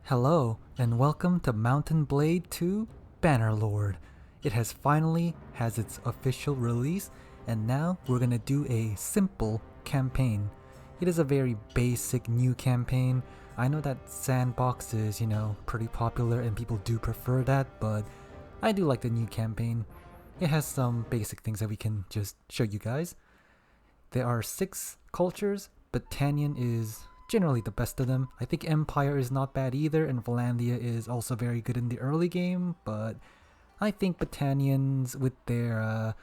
Hello, and welcome to Mountain Blade 2 Bannerlord. It has finally has its official release, and now we're gonna do a simple campaign. It is a very basic new campaign. I know that sandbox is, pretty popular and people do prefer that, but I do like the new campaign. It has some basic things that we can just show you guys. There are 6 cultures. Battanian is generally the best of them. I think Empire is not bad either, and Valandia is also very good in the early game, but I think Battanians with their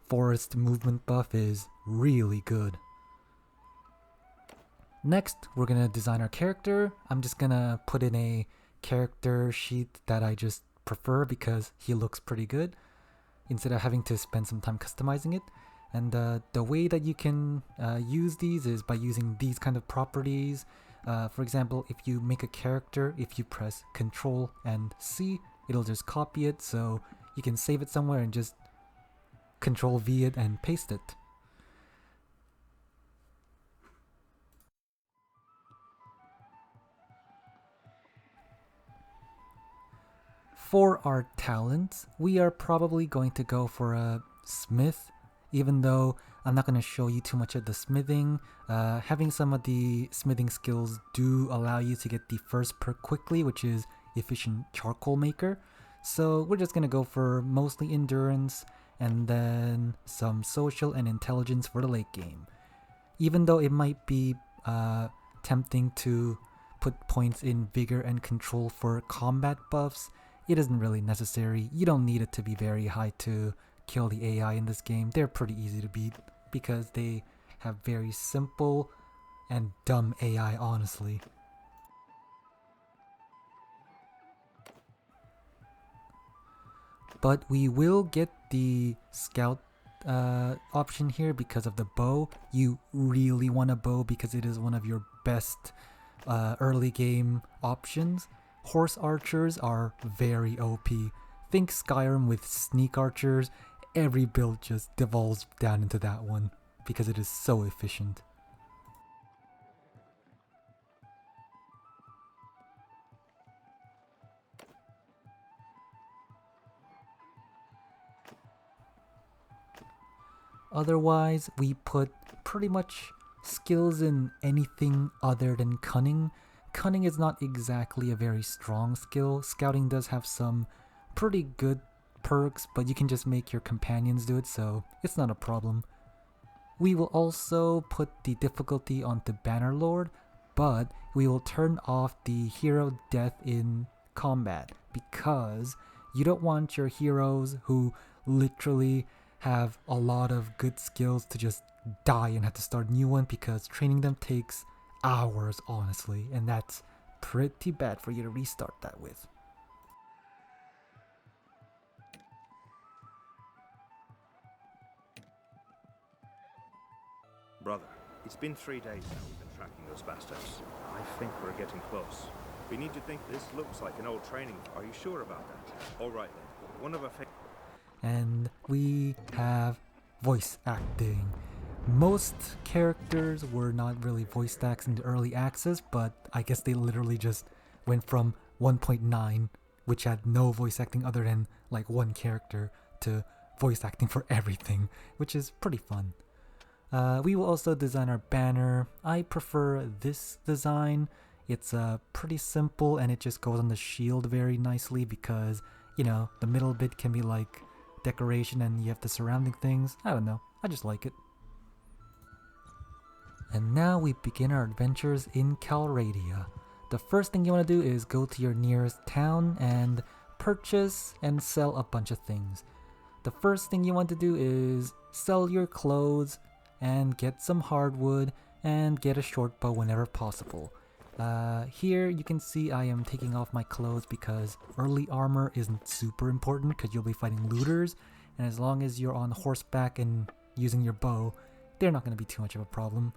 forest movement buff is really good. Next, we're gonna design our character. I'm just gonna put in a character sheet that I just prefer because he looks pretty good instead of having to spend some time customizing it. And the way that you can use these is by using these kind of properties. For example, if you make a character, if you press Control and C, it'll just copy it, so you can save it somewhere and just Control V it and paste it. For our talents, we are probably going to go for a smith, even though I'm not going to show you too much of the smithing. Having some of the smithing skills do allow you to get the first perk quickly, which is efficient charcoal maker. So we're just going to go for mostly endurance and then some social and intelligence for the late game. Even though it might be tempting to put points in vigor and control for combat buffs, it isn't really necessary. You don't need it to be very high to kill the AI in this game. They're pretty easy to beat because they have very simple and dumb AI, honestly. But we will get the scout option here because of the bow. You really want a bow because it is one of your best early game options. Horse archers are very OP. Think Skyrim with sneak archers. Every build just devolves down into that one because it is so efficient. Otherwise, we put pretty much skills in anything other than cunning. Cunning is not exactly a very strong skill. Scouting does have some pretty good perks, but you can just make your companions do it, so it's not a problem. We will also put the difficulty onto Bannerlord, but we will turn off the hero death in combat because you don't want your heroes who literally have a lot of good skills to just die and have to start a new one because training them takes hours, honestly, and that's pretty bad for you to restart that with. Brother, it's been 3 days now we've been tracking those bastards. I think we're getting close. We need to think this looks like an old training. Are you sure about that? All right then. One of our And we have voice acting. Most characters were not really voice acts in the early access, but I guess they literally just went from 1.9, which had no voice acting other than like one character, to voice acting for everything, which is pretty fun. We will also design our banner. I prefer this design. It's pretty simple and it just goes on the shield very nicely because, the middle bit can be like decoration and you have the surrounding things. I don't know. I just like it. And now we begin our adventures in Calradia. The first thing you want to do is go to your nearest town and purchase and sell a bunch of things. The first thing you want to do is sell your clothes and get some hardwood and get a short bow whenever possible. Here you can see I am taking off my clothes because early armor isn't super important because you'll be fighting looters, and as long as you're on horseback and using your bow, they're not going to be too much of a problem.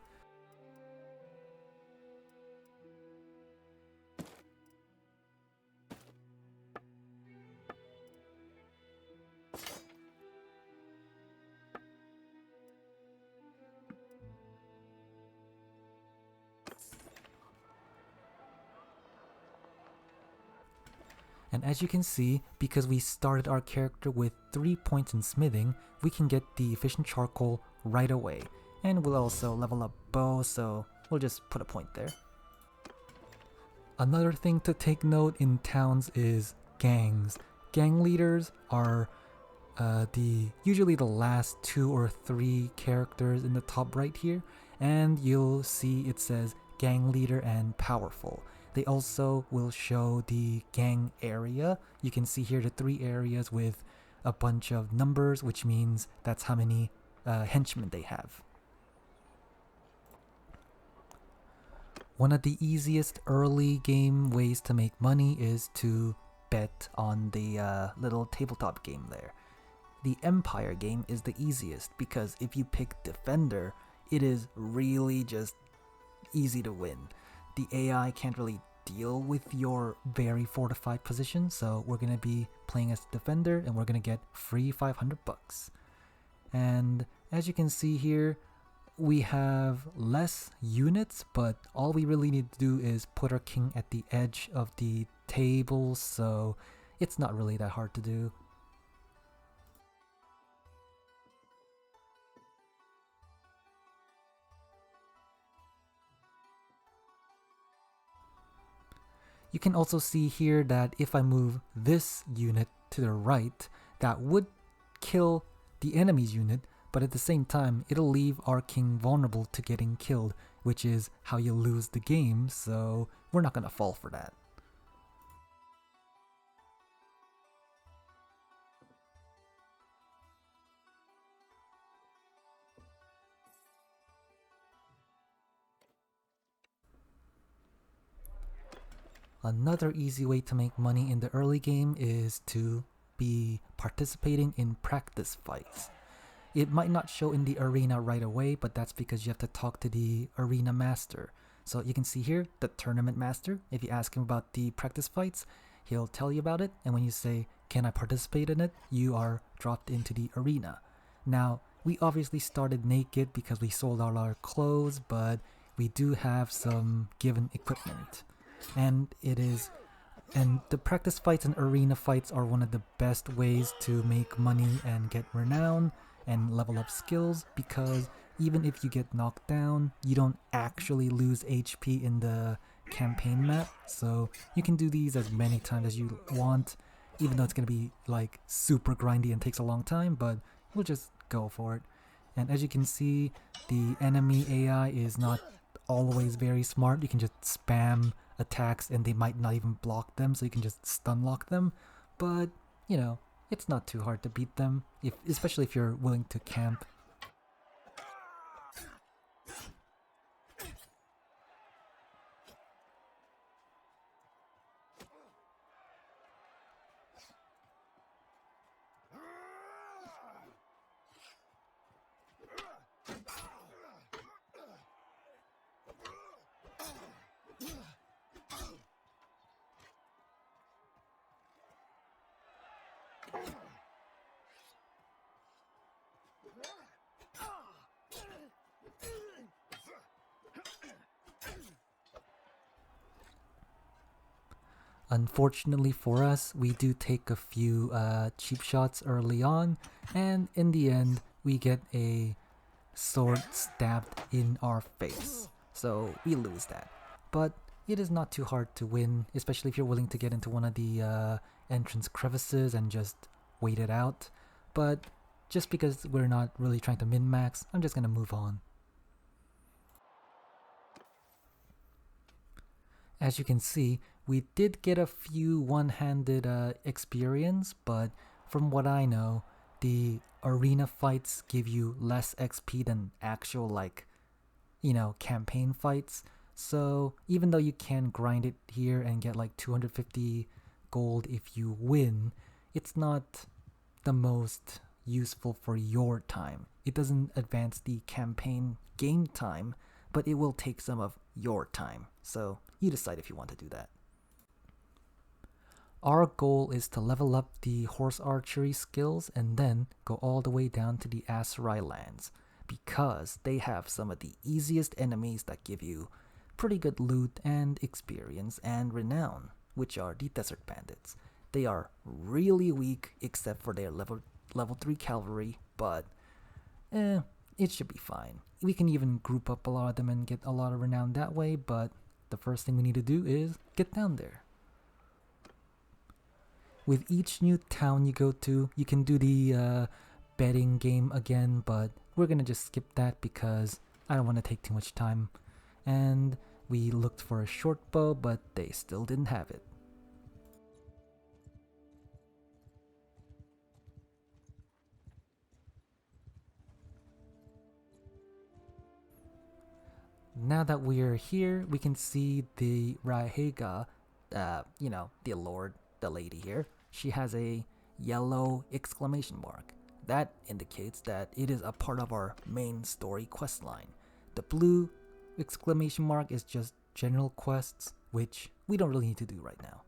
And as you can see, because we started our character with 3 points in smithing, we can get the efficient charcoal right away. And we'll also level up bow, so we'll just put a point there. Another thing to take note in towns is gangs. Gang leaders are usually the last 2 or 3 characters in the top right here, and you'll see it says gang leader and powerful. They also will show the gang area. You can see here the 3 areas with a bunch of numbers, which means that's how many henchmen they have. One of the easiest early game ways to make money is to bet on the little tabletop game there. The Empire game is the easiest because if you pick Defender, it is really just easy to win. The AI can't really deal with your very fortified position, so we're going to be playing as Defender and we're going to get free 500 bucks. And as you can see here, we have less units, but all we really need to do is put our king at the edge of the table, so it's not really that hard to do. You can also see here that if I move this unit to the right, that would kill the enemy's unit, but at the same time, it'll leave our king vulnerable to getting killed, which is how you lose the game, so we're not gonna fall for that. Another easy way to make money in the early game is to be participating in practice fights. It might not show in the arena right away, but that's because you have to talk to the arena master. So you can see here, the tournament master. If you ask him about the practice fights, he'll tell you about it, and when you say, "Can I participate in it?" you are dropped into the arena. Now, we obviously started naked because we sold all our clothes, but we do have some given equipment. And the practice fights and arena fights are one of the best ways to make money and get renown and level up skills, because even if you get knocked down, you don't actually lose HP in the campaign map, so you can do these as many times as you want, even though it's going to be like super grindy and takes a long time, but we'll just go for it. And as you can see, the enemy AI is not always very smart. You can just spam attacks and they might not even block them, so you can just stun lock them, but you know, it's not too hard to beat them, especially if you're willing to camp. Unfortunately for us, we do take a few cheap shots early on, and in the end, we get a sword stabbed in our face. So we lose that. But it is not too hard to win, especially if you're willing to get into one of the entrance crevices and just wait it out. But just because we're not really trying to min-max, I'm just gonna move on. As you can see, we did get a few one-handed experience, but from what I know, the arena fights give you less XP than actual, like, campaign fights. So even though you can grind it here and get like 250 gold if you win, it's not the most useful for your time. It doesn't advance the campaign game time, but it will take some of your time. So you decide if you want to do that. Our goal is to level up the horse archery skills and then go all the way down to the Aserai lands, because they have some of the easiest enemies that give you pretty good loot and experience and renown, which are the desert bandits. They are really weak except for their level 3 cavalry, but it should be fine. We can even group up a lot of them and get a lot of renown that way, but the first thing we need to do is get down there. With each new town you go to, you can do the betting game again, but we're gonna just skip that because I don't want to take too much time. And we looked for a short bow, but they still didn't have it. Now that we're here, we can see the Raihega, the lord, the lady here. She has a yellow exclamation mark. That indicates that it is a part of our main story quest line. The blue exclamation mark is just general quests, which we don't really need to do right now.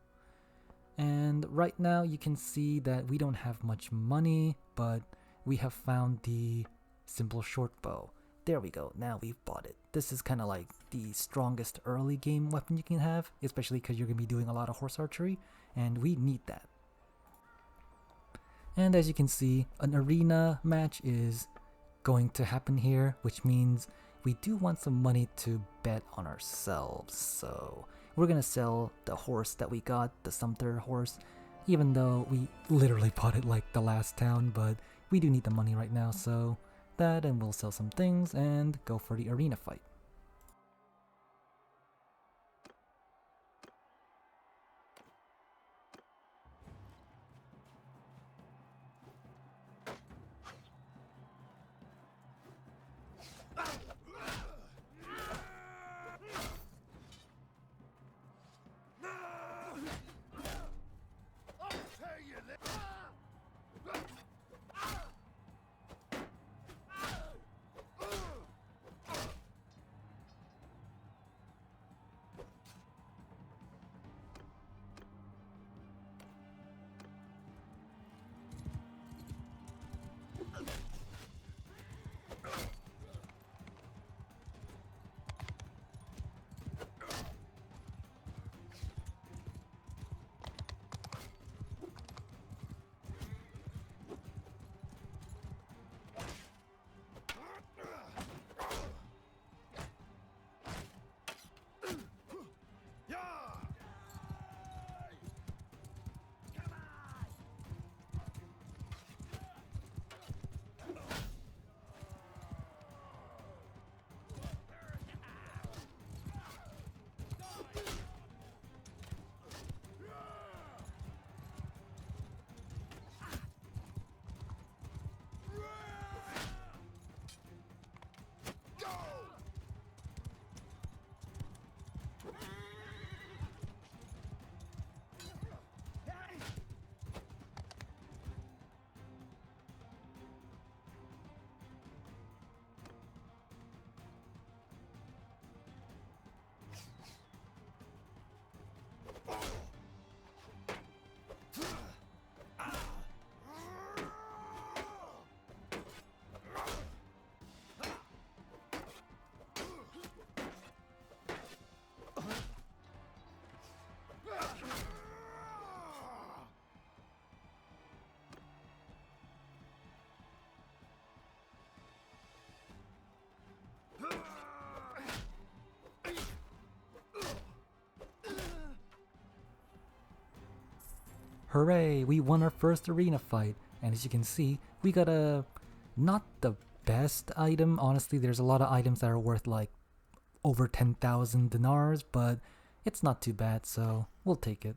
And right now you can see that we don't have much money, but we have found the simple short bow. There we go, now we've bought it. This is kind of like the strongest early game weapon you can have, especially because you're going to be doing a lot of horse archery, and we need that. And as you can see, an arena match is going to happen here, which means we do want some money to bet on ourselves. So we're going to sell the horse that we got, the Sumter horse, even though we literally bought it like the last town, but we do need the money right now, so that, and we'll sell some things and go for the arena fight. Hooray, we won our first arena fight, and as you can see, we got not the best item. Honestly, there's a lot of items that are worth like over 10,000 dinars, but it's not too bad, so we'll take it.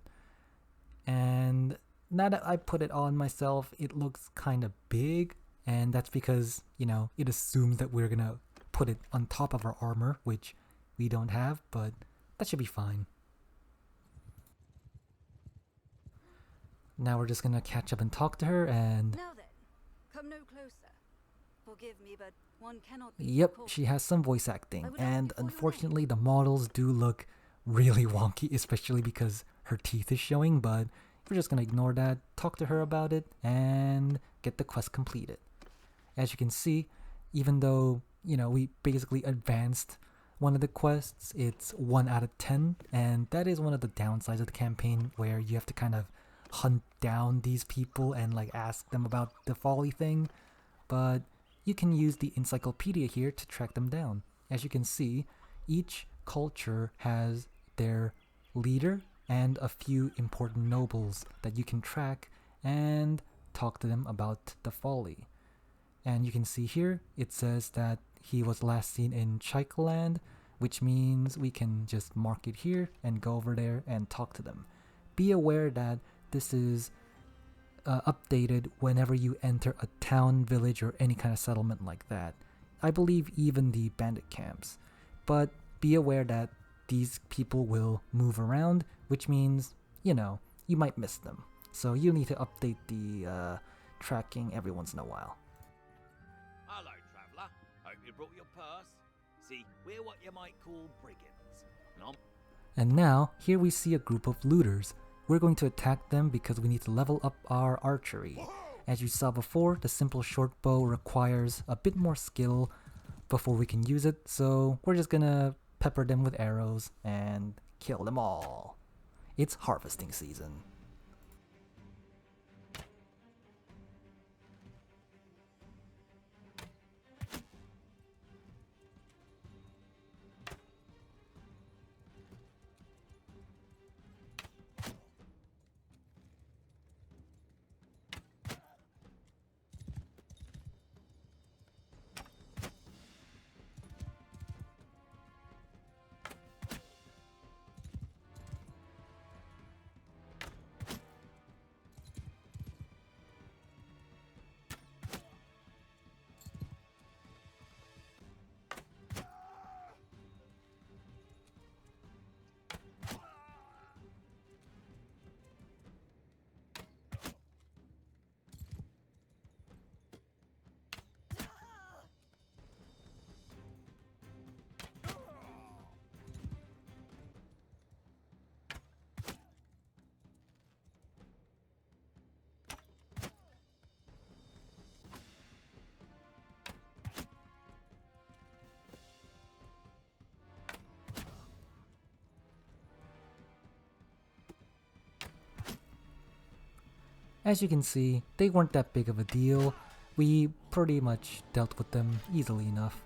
And now that I put it on myself, it looks kind of big, and that's because, it assumes that we're gonna put it on top of our armor, which we don't have, but that should be fine. Now we're just gonna catch up and talk to her, and Now then, come no closer. Forgive me, but one cannot be yep, caught. she has some voice acting, I would and ask for your unfortunately the models do look really wonky, especially because her teeth is showing, but we're just gonna ignore that, talk to her about it, and get the quest completed. As you can see, even though, we basically advanced one of the quests, it's 1 out of 10, and that is one of the downsides of the campaign, where you have to kind of hunt down these people and like ask them about the folly thing, but you can use the encyclopedia here to track them down. As you can see, each culture has their leader and a few important nobles that you can track and talk to them about the folly. And you can see here it says that he was last seen in Chikaland, which means we can just mark it here and go over there and talk to them. Be aware that this is updated whenever you enter a town, village, or any kind of settlement like that. I believe even the bandit camps. But be aware that these people will move around, which means, you know, you might miss them. So you need to update the tracking every once in a while. Hello, traveller. Hope you brought your purse. See, we're what you might call brigands. And now, here we see a group of looters. We're going to attack them because we need to level up our archery. As you saw before, the simple short bow requires a bit more skill before we can use it, so we're just gonna pepper them with arrows and kill them all. It's harvesting season. As you can see, they weren't that big of a deal. We pretty much dealt with them easily enough.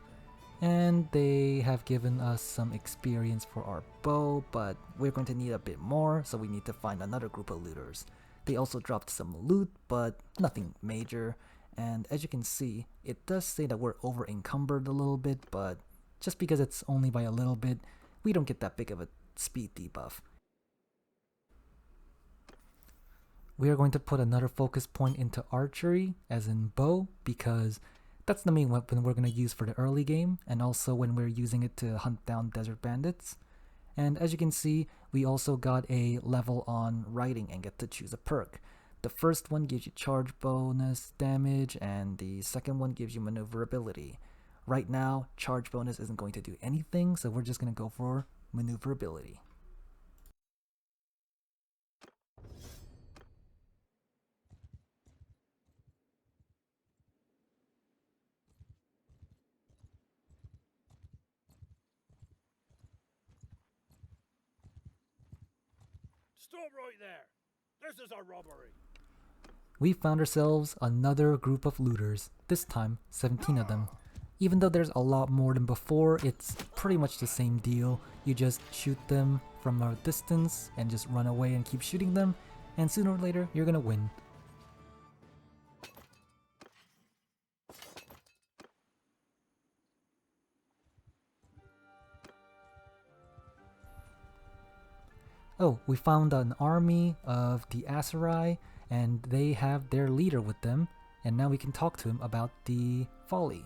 And they have given us some experience for our bow, but we're going to need a bit more, so we need to find another group of looters. They also dropped some loot, but nothing major. And as you can see, it does say that we're over encumbered a little bit, but just because it's only by a little bit, we don't get that big of a speed debuff. We are going to put another focus point into archery, as in bow, because that's the main weapon we're going to use for the early game, and also when we're using it to hunt down desert bandits. And as you can see, we also got a level on riding and get to choose a perk. The first one gives you charge bonus damage, and the second one gives you maneuverability. Right now, charge bonus isn't going to do anything, so we're just going to go for maneuverability. Stop right there. This is a robbery. We found ourselves another group of looters, this time 17 of them. Even though there's a lot more than before, it's pretty much the same deal. You just shoot them from a distance and just run away and keep shooting them, and sooner or later you're gonna win. Oh, we found an army of the Aserai, and they have their leader with them, and now we can talk to him about the folly.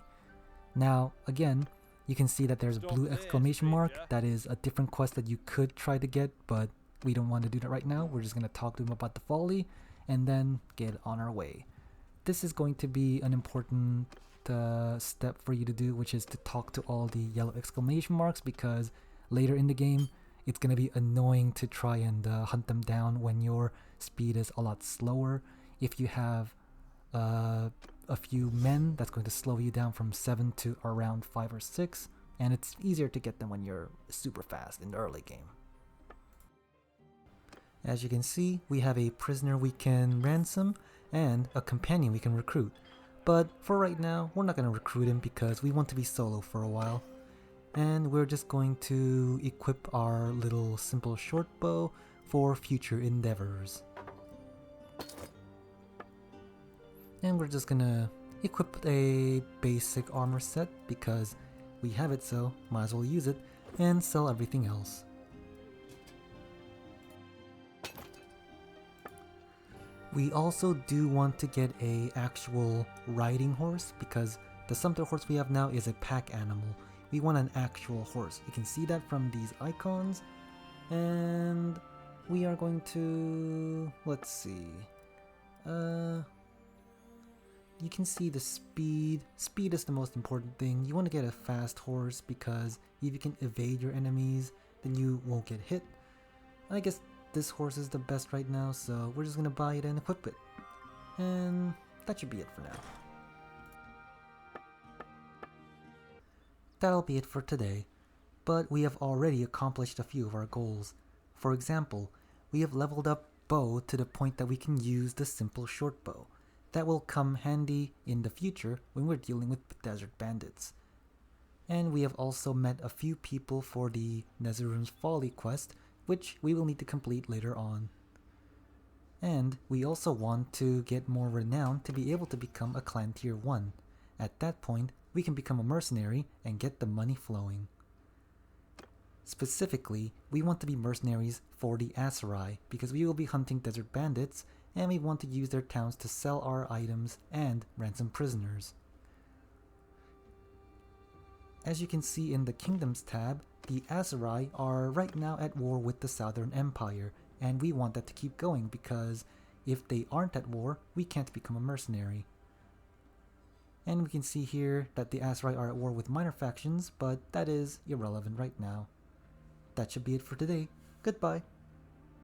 Now, again, you can see that there's a blue exclamation mark. That is a different quest that you could try to get, but we don't want to do that right now. We're just going to talk to him about the folly, and then get on our way. This is going to be an important step for you to do, which is to talk to all the yellow exclamation marks, because later in the game, it's going to be annoying to try and hunt them down when your speed is a lot slower. If you have a few men, that's going to slow you down from 7 to around 5 or 6, and it's easier to get them when you're super fast in the early game. As you can see, we have a prisoner we can ransom and a companion we can recruit. But for right now, we're not going to recruit him because we want to be solo for a while. And we're just going to equip our little simple short bow for future endeavors. And we're just gonna equip a basic armor set because we have it, so might as well use it, and sell everything else. We also do want to get a actual riding horse because the sumpter horse we have now is a pack animal. We want an actual horse. You can see that from these icons. And we are going to, let's see. You can see the speed. Speed is the most important thing. You want to get a fast horse because if you can evade your enemies, then you won't get hit. I guess this horse is the best right now, so we're just gonna buy it and equip it. And that should be it for now. That'll be it for today, but we have already accomplished a few of our goals. For example, we have leveled up bow to the point that we can use the simple short bow. That will come handy in the future when we're dealing with desert bandits. And we have also met a few people for the Nezarun's Folly quest, which we will need to complete later on. And we also want to get more renown to be able to become a clan tier 1. At that point, we can become a mercenary and get the money flowing. Specifically, we want to be mercenaries for the Aserai because we will be hunting desert bandits and we want to use their towns to sell our items and ransom prisoners. As you can see in the Kingdoms tab, the Aserai are right now at war with the Southern Empire, and we want that to keep going because if they aren't at war, we can't become a mercenary. And we can see here that the Aserai are at war with minor factions, but that is irrelevant right now. That should be it for today. Goodbye.